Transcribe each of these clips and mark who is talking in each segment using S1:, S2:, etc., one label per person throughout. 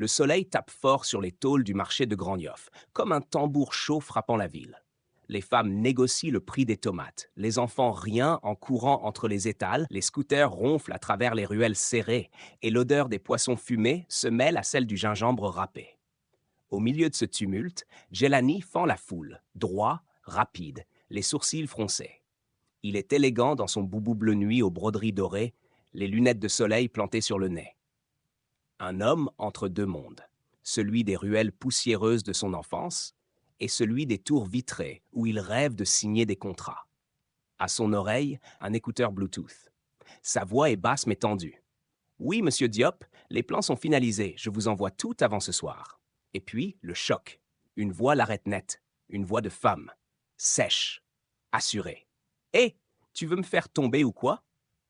S1: Le soleil tape fort sur les tôles du marché de Grandioff, comme un tambour chaud frappant la ville. Les femmes négocient le prix des tomates, les enfants rient en courant entre les étals, les scooters ronflent à travers les ruelles serrées, et l'odeur des poissons fumés se mêle à celle du gingembre râpé. Au milieu de ce tumulte, Jelani fend la foule, droit, rapide, les sourcils froncés. Il est élégant dans son boubou bleu nuit aux broderies dorées, les lunettes de soleil plantées sur le nez. Un homme entre deux mondes, celui des ruelles poussiéreuses de son enfance et celui des tours vitrées où il rêve de signer des contrats. À son oreille, un écouteur Bluetooth. Sa voix est basse mais tendue. Oui, monsieur Diop, les plans sont finalisés, je vous envoie tout avant ce soir. Et puis, le choc. Une voix l'arrête net, une voix de femme, sèche, assurée. Hé, tu veux me faire tomber ou quoi?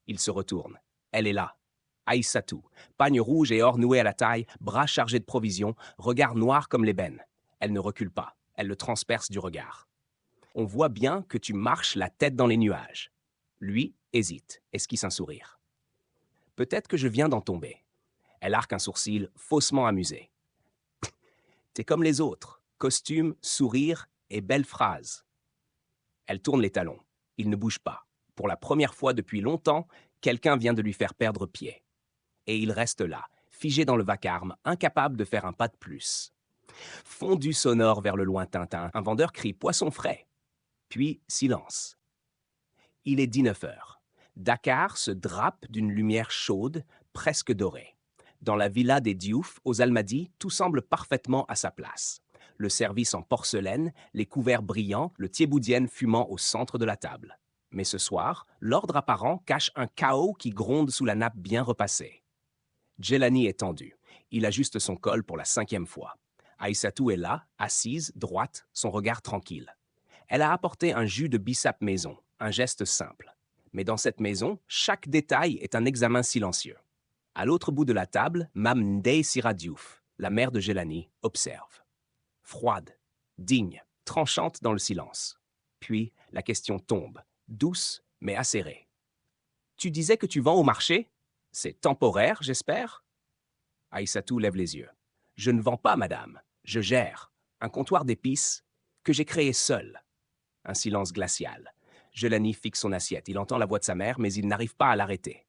S1: Il se retourne. Elle est là. Aïssatou, pagne rouge et or noué à la taille, bras chargés de provisions, regard noir comme l'ébène. Elle ne recule pas, elle le transperce du regard. On voit bien que tu marches la tête dans les nuages. Lui hésite, esquisse un sourire. Peut-être que je viens d'en tomber. Elle arque un sourcil, faussement amusé. T'es comme les autres, costume, sourire et belle phrase. Elle tourne les talons. Il ne bouge pas. Pour la première fois depuis longtemps, quelqu'un vient de lui faire perdre pied. Et il reste là, figé dans le vacarme, incapable de faire un pas de plus. Fondu sonore vers le lointain, un vendeur crie « Poisson frais !» Puis silence. Il est 19 heures. Dakar se drape d'une lumière chaude, presque dorée. Dans la villa des Diouf, aux Almadies, tout semble parfaitement à sa place. Le service en porcelaine, les couverts brillants, le thieboudienne fumant au centre de la table. Mais ce soir, l'ordre apparent cache un chaos qui gronde sous la nappe bien repassée. Jelani est tendu. Il ajuste son col pour la 5e fois. Aïssatou est là, assise, droite, son regard tranquille. Elle a apporté un jus de bissap maison, un geste simple. Mais dans cette maison, chaque détail est un examen silencieux. À l'autre bout de la table, Mame Ndeye Sira Diouf, la mère de Jelani, observe. Froide, digne, tranchante dans le silence. Puis la question tombe, douce mais acérée. Tu disais que tu vends au marché? C'est temporaire, j'espère? Aïssatou lève les yeux. Je ne vends pas, madame. Je gère. Un comptoir d'épices que j'ai créé seul. Un silence glacial. Jelani fixe son assiette. Il entend la voix de sa mère, mais il n'arrive pas à l'arrêter.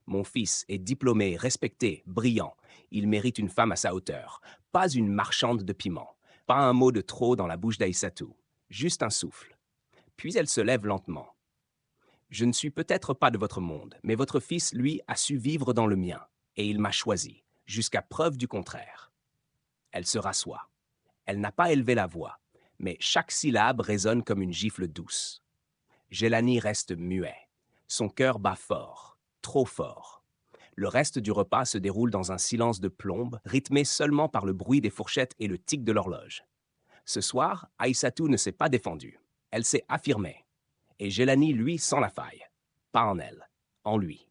S1: Mon fils est diplômé, respecté, brillant. Il mérite une femme à sa hauteur. Pas une marchande de piment. Pas un mot de trop dans la bouche d'Aïssatou. Juste un souffle. Puis elle se lève lentement. Je ne suis peut-être pas de votre monde, mais votre fils, lui, a su vivre dans le mien. Et il m'a choisi, jusqu'à preuve du contraire. Elle se rassoit. Elle n'a pas élevé la voix, mais chaque syllabe résonne comme une gifle douce. Jelani reste muet. Son cœur bat fort, trop fort. Le reste du repas se déroule dans un silence de plombe, rythmé seulement par le bruit des fourchettes et le tic de l'horloge. Ce soir, Aïssatou ne s'est pas défendue. Elle s'est affirmée. Et Jelani, lui, sent la faille. Pas en elle, en lui.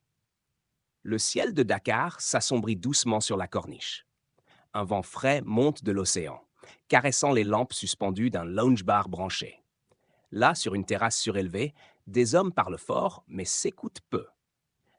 S1: Le ciel de Dakar s'assombrit doucement sur la corniche. Un vent frais monte de l'océan, caressant les lampes suspendues d'un lounge-bar branché. Là, sur une terrasse surélevée, des hommes parlent fort, mais s'écoutent peu.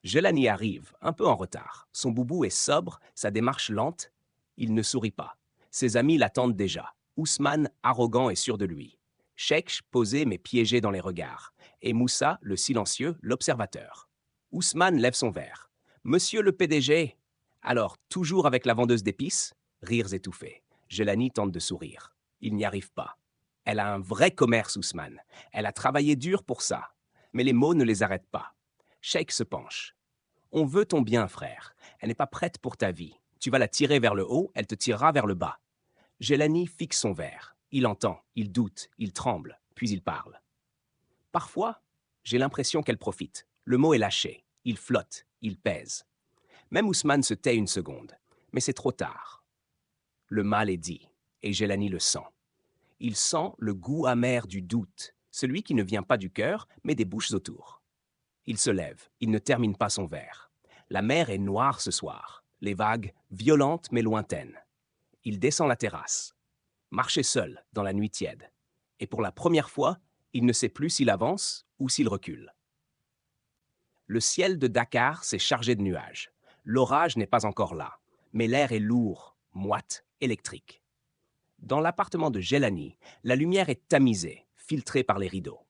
S1: Jelani arrive, un peu en retard. Son boubou est sobre, sa démarche lente. Il ne sourit pas. Ses amis l'attendent déjà. Ousmane, arrogant et sûr de lui. Cheikh, posé mais piégé dans les regards. Et Moussa, le silencieux, l'observateur. Ousmane lève son verre. Monsieur le PDG. Alors, toujours avec la vendeuse d'épices? Rires étouffés. Jelani tente de sourire. Il n'y arrive pas. Elle a un vrai commerce, Ousmane. Elle a travaillé dur pour ça. Mais les mots ne les arrêtent pas. Cheikh se penche. On veut ton bien, frère. Elle n'est pas prête pour ta vie. Tu vas la tirer vers le haut, elle te tirera vers le bas. Jelani fixe son verre. Il entend, il doute, il tremble, puis il parle. Parfois, j'ai l'impression qu'elle profite. Le mot est lâché. Il flotte, il pèse. Même Ousmane se tait une seconde. Mais c'est trop tard. Le mal est dit, et Jelani le sent. Il sent le goût amer du doute, celui qui ne vient pas du cœur, mais des bouches autour. Il se lève, il ne termine pas son verre. La mer est noire ce soir, les vagues violentes mais lointaines. Il descend la terrasse. Marcher seul dans la nuit tiède. Et pour la première fois, il ne sait plus s'il avance ou s'il recule. Le ciel de Dakar s'est chargé de nuages. L'orage n'est pas encore là, mais l'air est lourd, moite, électrique. Dans l'appartement de Jelani, la lumière est tamisée, filtrée par les rideaux.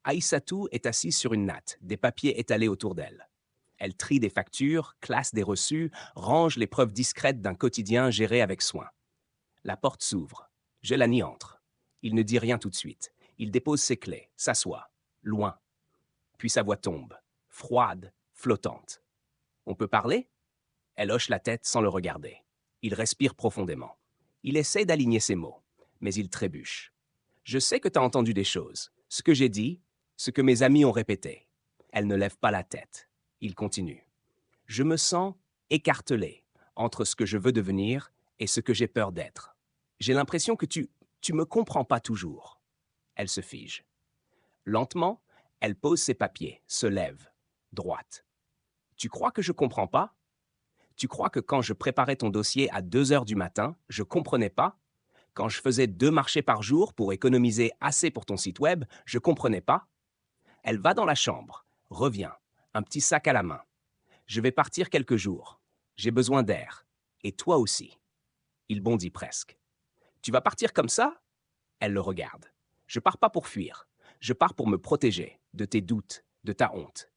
S1: Aïssatou est assise sur une natte, des papiers étalés autour d'elle. Elle trie des factures, classe des reçus, range les preuves discrètes d'un quotidien géré avec soin. La porte s'ouvre. Jelani entre. Il ne dit rien tout de suite. Il dépose ses clés, s'assoit, loin. Puis sa voix tombe, froide, flottante. « On peut parler ?» Elle hoche la tête sans le regarder. Il respire profondément. Il essaie d'aligner ses mots, mais il trébuche. « Je sais que tu as entendu des choses. Ce que j'ai dit, ce que mes amis ont répété. » Elle ne lève pas la tête. Il continue. « Je me sens écartelé entre ce que je veux devenir et ce que j'ai peur d'être. J'ai l'impression que tu me comprends pas toujours. » Elle se fige. Lentement, elle pose ses papiers, se lève, droite. « Tu crois que je comprends pas? Tu crois que quand je préparais ton dossier à 2 heures du matin, je comprenais pas? Quand je faisais 2 marchés par jour pour économiser assez pour ton site web, je comprenais pas? » Elle va dans la chambre, revient, un petit sac à la main. « Je vais partir quelques jours. J'ai besoin d'air. Et toi aussi. » Il bondit presque. « Tu vas partir comme ça? » Elle le regarde. « Je pars pas pour fuir. Je pars pour me protéger de tes doutes, de ta honte. »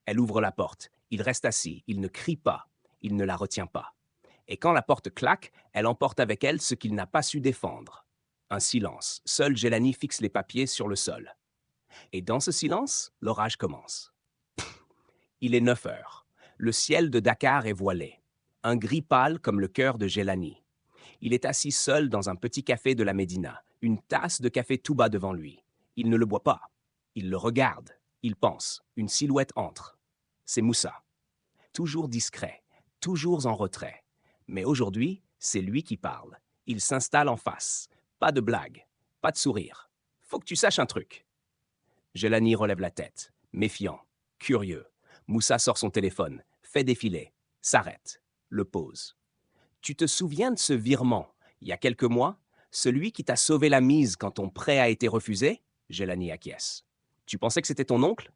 S1: Elle ouvre la porte. Il reste assis. Il ne crie pas. Il ne la retient pas. Et quand la porte claque, elle emporte avec elle ce qu'il n'a pas su défendre. Un silence. Seul Jelani fixe les papiers sur le sol. Et dans ce silence, l'orage commence. Il est 9 heures. Le ciel de Dakar est voilé. Un gris pâle comme le cœur de Jelani. Il est assis seul dans un petit café de la Médina, une tasse de café tout bas devant lui. Il ne le boit pas. Il le regarde. Il pense. Une silhouette entre. C'est Moussa. Toujours discret, toujours en retrait. Mais aujourd'hui, c'est lui qui parle. Il s'installe en face. Pas de blague, pas de sourire. Faut que tu saches un truc. Jelani relève la tête, méfiant, curieux. Moussa sort son téléphone, fait défiler, s'arrête, le pose. Tu te souviens de ce virement, il y a quelques mois? Celui qui t'a sauvé la mise quand ton prêt a été refusé? Jelani acquiesce. Tu pensais que c'était ton oncle?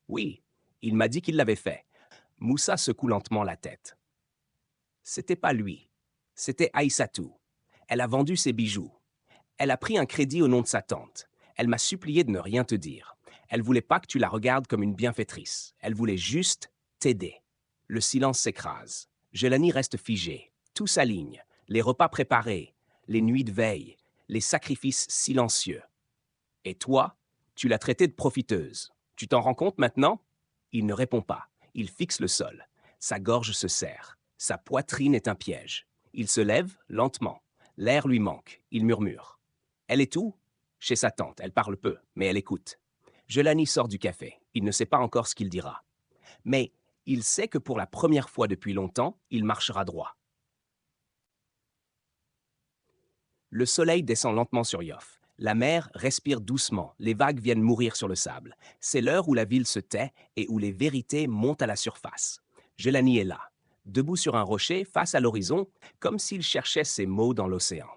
S1: Oui, il m'a dit qu'il l'avait fait. Moussa secoue lentement la tête. C'était pas lui, c'était Aïssatou. Elle a vendu ses bijoux. Elle a pris un crédit au nom de sa tante. Elle m'a supplié de ne rien te dire. Elle voulait pas que tu la regardes comme une bienfaitrice. Elle voulait juste t'aider. Le silence s'écrase. Jelani reste figé. Tout s'aligne. Les repas préparés, les nuits de veille, les sacrifices silencieux. Et toi, tu l'as traitée de profiteuse. Tu t'en rends compte maintenant? Il ne répond pas. Il fixe le sol. Sa gorge se serre. Sa poitrine est un piège. Il se lève lentement. L'air lui manque. Il murmure. Elle est où? Chez sa tante. Elle parle peu, mais elle écoute. Jelani sort du café. Il ne sait pas encore ce qu'il dira. Mais il sait que pour la première fois depuis longtemps, il marchera droit. Le soleil descend lentement sur Yoff. La mer respire doucement. Les vagues viennent mourir sur le sable. C'est l'heure où la ville se tait et où les vérités montent à la surface. Jelani est là, debout sur un rocher, face à l'horizon, comme s'il cherchait ses mots dans l'océan.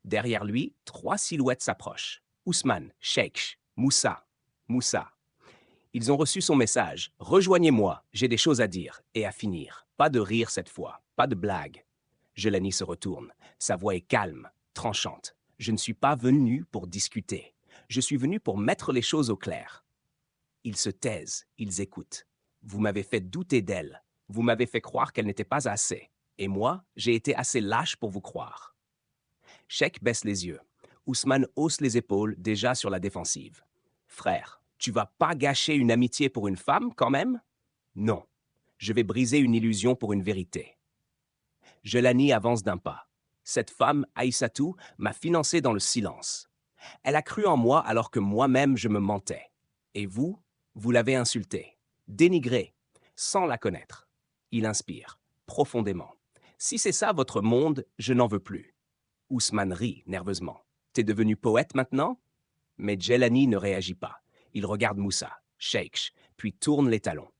S1: Derrière lui, 3 silhouettes s'approchent. Ousmane, Cheikh, Moussa. Ils ont reçu son message. « Rejoignez-moi, j'ai des choses à dire et à finir. Pas de rire cette fois, pas de blague. » Jelani se retourne. Sa voix est calme, tranchante. « Je ne suis pas venu pour discuter. Je suis venu pour mettre les choses au clair. » Ils se taisent, ils écoutent. Vous m'avez fait douter d'elle. Vous m'avez fait croire qu'elle n'était pas assez. Et moi, j'ai été assez lâche pour vous croire. Cheikh baisse les yeux. Ousmane hausse les épaules, déjà sur la défensive. « Frère, tu vas pas gâcher une amitié pour une femme, quand même? Non. Je vais briser une illusion pour une vérité. » Jelani avance d'un pas. Cette femme, Aïssatou, m'a financé dans le silence. Elle a cru en moi alors que moi-même je me mentais. Et vous, vous l'avez insultée, dénigrée, sans la connaître. Il inspire, profondément. Si c'est ça votre monde, je n'en veux plus. Ousmane rit nerveusement. T'es devenu poète maintenant? Mais Jelani ne réagit pas. Il regarde Moussa, Cheikh, puis tourne les talons.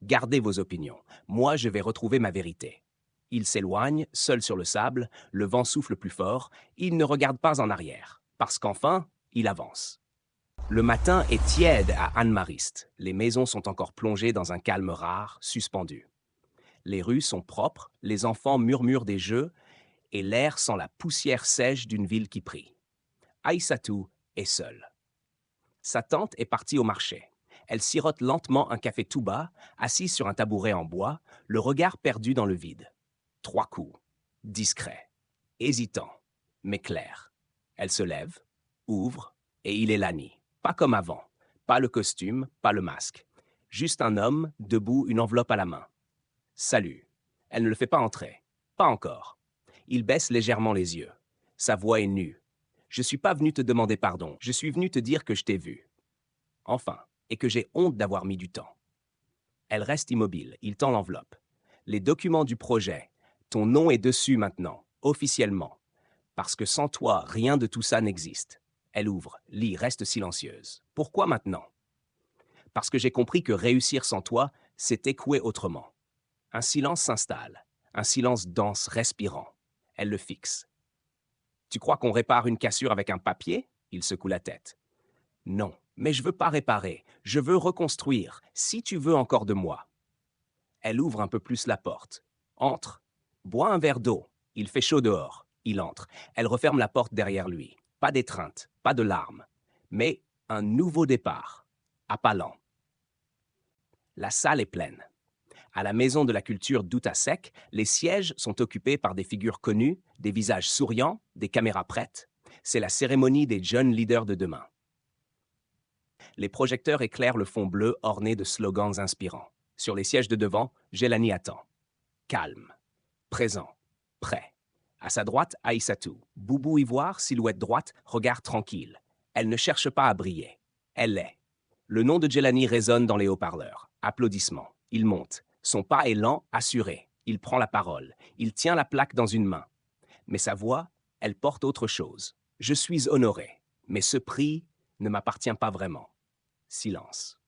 S1: Gardez vos opinions. Moi, je vais retrouver ma vérité. Il s'éloigne, seul sur le sable, le vent souffle plus fort, il ne regarde pas en arrière, parce qu'enfin, il avance. Le matin est tiède à Anne-Mariste. Les maisons sont encore plongées dans un calme rare, suspendu. Les rues sont propres, les enfants murmurent des jeux, et l'air sent la poussière sèche d'une ville qui prie. Aïssatou est seule. Sa tante est partie au marché. Elle sirote lentement un café tout bas, assise sur un tabouret en bois, le regard perdu dans le vide. 3 coups. Discret. Hésitant, mais clair. Elle se lève, ouvre, et il est Lani. Pas comme avant. Pas le costume, pas le masque. Juste un homme, debout, une enveloppe à la main. Salut. Elle ne le fait pas entrer. Pas encore. Il baisse légèrement les yeux. Sa voix est nue. Je suis pas venu te demander pardon. Je suis venu te dire que je t'ai vu. Enfin, et que j'ai honte d'avoir mis du temps. Elle reste immobile. Il tend l'enveloppe. Les documents du projet. Ton nom est dessus maintenant, officiellement. Parce que sans toi, rien de tout ça n'existe. Elle ouvre, lit, reste silencieuse. Pourquoi maintenant? Parce que j'ai compris que réussir sans toi, c'est échouer autrement. Un silence s'installe, un silence dense, respirant. Elle le fixe. Tu crois qu'on répare une cassure avec un papier? Il secoue la tête. Non, mais je veux pas réparer, je veux reconstruire, si tu veux encore de moi. Elle ouvre un peu plus la porte. Entre. Bois un verre d'eau. Il fait chaud dehors. Il entre. Elle referme la porte derrière lui. Pas d'étreinte, pas de larmes, mais un nouveau départ. À pas lent. La salle est pleine. À la Maison de la Culture d'Outasek, les sièges sont occupés par des figures connues, des visages souriants, des caméras prêtes. C'est la cérémonie des jeunes leaders de demain. Les projecteurs éclairent le fond bleu orné de slogans inspirants. Sur les sièges de devant, Jelani attend. Calme, présent, prêt. À sa droite, Aïssatou. Boubou ivoire, silhouette droite, regard tranquille. Elle ne cherche pas à briller. Elle l'est. Le nom de Jelani résonne dans les haut-parleurs. Applaudissements. Il monte. Son pas est lent, assuré. Il prend la parole. Il tient la plaque dans une main. Mais sa voix, elle porte autre chose. Je suis honoré. Mais ce prix ne m'appartient pas vraiment. Silence.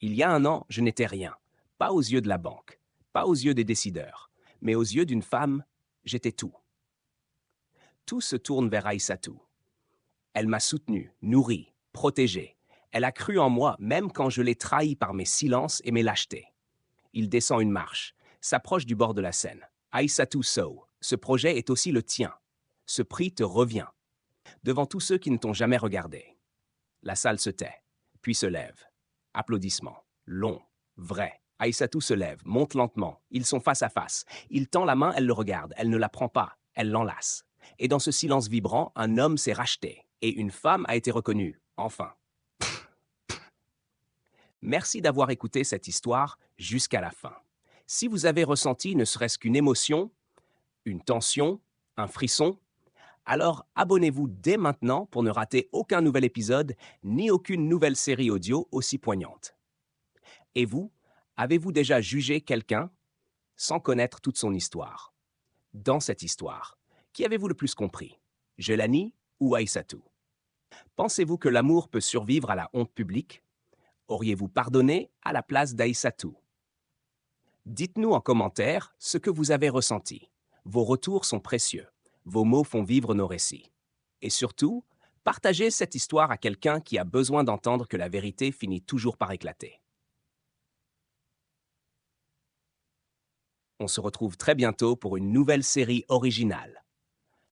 S1: Il y a un an, je n'étais rien. Pas aux yeux de la banque. Pas aux yeux des décideurs. Mais aux yeux d'une femme, j'étais tout. Tout se tourne vers Aïssatou. Elle m'a soutenu, nourri, protégé. Elle a cru en moi, même quand je l'ai trahi par mes silences et mes lâchetés. Il descend une marche, s'approche du bord de la Seine. Aïssatou Sow, ce projet est aussi le tien. Ce prix te revient. Devant tous ceux qui ne t'ont jamais regardé. La salle se tait, puis se lève. Applaudissements. Long, vrai. Aïssatou se lève, monte lentement. Ils sont face à face. Il tend la main, elle le regarde. Elle ne la prend pas. Elle l'enlace. Et dans ce silence vibrant, un homme s'est racheté. Et une femme a été reconnue. Enfin. Merci d'avoir écouté cette histoire jusqu'à la fin. Si vous avez ressenti ne serait-ce qu'une émotion, une tension, un frisson, alors abonnez-vous dès maintenant pour ne rater aucun nouvel épisode ni aucune nouvelle série audio aussi poignante. Et vous, avez-vous déjà jugé quelqu'un sans connaître toute son histoire? Dans cette histoire, qui avez-vous le plus compris? Jelani ou Aïssatou? Pensez-vous que l'amour peut survivre à la honte publique? Auriez-vous pardonné à la place d'Aïssatou? Dites-nous en commentaire ce que vous avez ressenti. Vos retours sont précieux. Vos mots font vivre nos récits. Et surtout, partagez cette histoire à quelqu'un qui a besoin d'entendre que la vérité finit toujours par éclater. On se retrouve très bientôt pour une nouvelle série originale.